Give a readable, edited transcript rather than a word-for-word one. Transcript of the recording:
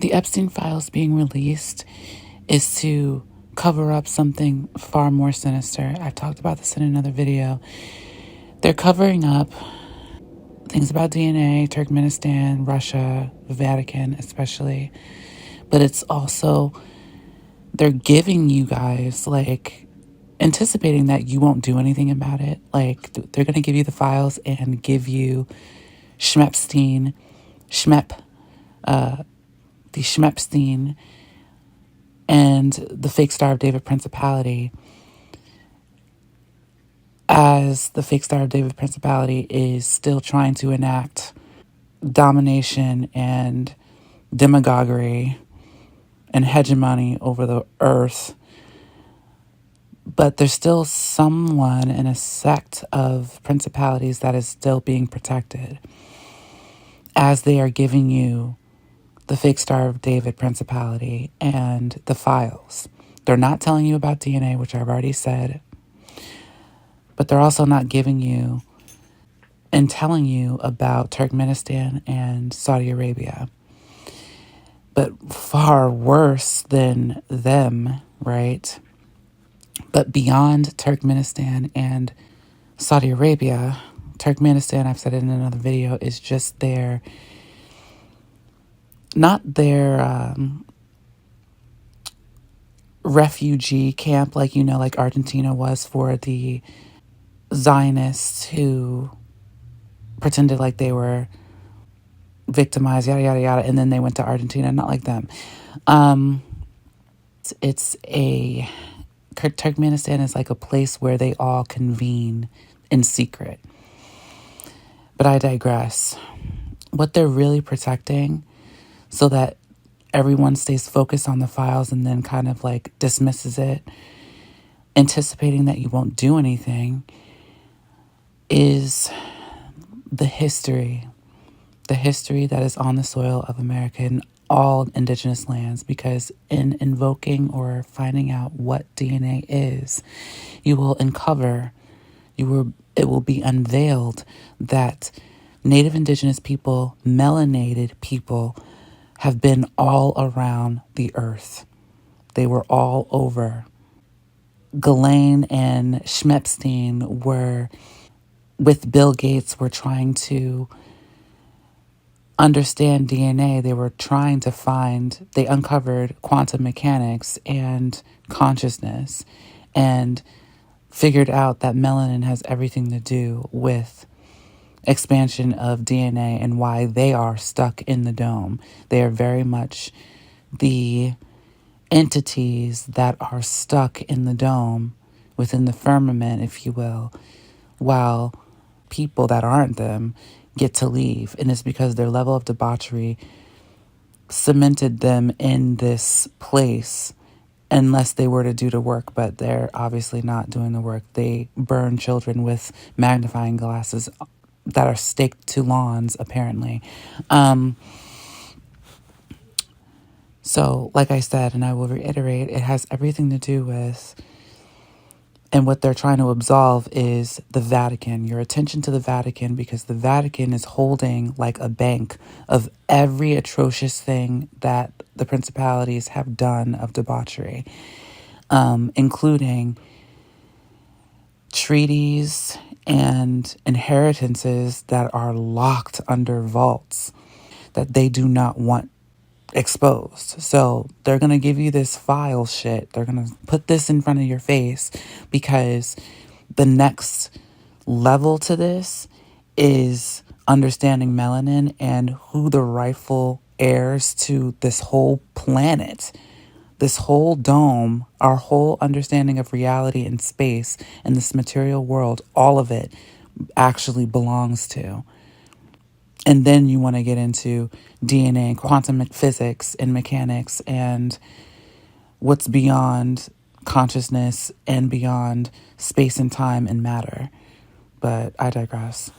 The Epstein files being released is to cover up something far more sinister. I've talked about this in another video. They're covering up things about DNA, Turkmenistan, Russia, the Vatican especially. But it's also, they're giving you guys, like, anticipating that you won't do anything about it. Like, they're going to give you the files and give you Schmepstein, the Schmepstein, and the fake Star of David Principality, as the fake Star of David Principality is still trying to enact domination and demagoguery and hegemony over the earth. But there's still someone in a sect of principalities that is still being protected as they are giving you the fake Star of David Principality and the files. They're not telling you about DNA, which I've already said, but they're also not giving you and telling you about Turkmenistan and Saudi Arabia. But far worse than them, right? But beyond Turkmenistan and Saudi Arabia, Turkmenistan, I've said it in another video, is just their, not their refugee camp, like, you know, like Argentina was for the Zionists who pretended like they were victimized, yada, yada, yada, and then they went to Argentina. Not like them. It's a, Turkmenistan is like a place where they all convene in secret. But I digress. What they're really protecting, so that everyone stays focused on the files and then kind of like dismisses it, anticipating that you won't do anything, is the history that is on the soil of America and all indigenous lands. Because in invoking or finding out what DNA is, you will uncover, it will be unveiled that Native Indigenous people, melanated people, have been all around the earth. They were all over. Ghislaine and Schmepstein were, with Bill Gates, were trying to understand DNA. They were trying to find, they uncovered quantum mechanics and consciousness and figured out that melanin has everything to do with expansion of DNA and why they are stuck in the dome. They are very much the entities that are stuck in the dome within the firmament, if you will, while people that aren't them get to leave. And it's because their level of debauchery cemented them in this place unless they were to do the work. But they're obviously not doing the work. They burn children with magnifying glasses that are staked to lawns, apparently. So, like I said, and I will reiterate, it has everything to do with, and what they're trying to absolve is the Vatican, your attention to the Vatican, because the Vatican is holding like a bank of every atrocious thing that the principalities have done of debauchery, including treaties and inheritances that are locked under vaults that they do not want exposed. So they're going to give you this file shit. They're going to put this in front of your face because the next level to this is understanding melanin and who the rightful heirs to this whole planet, this whole dome, our whole understanding of reality and space and this material world, all of it actually belongs to. And then you want to get into DNA and quantum physics and mechanics and what's beyond consciousness and beyond space and time and matter. But I digress.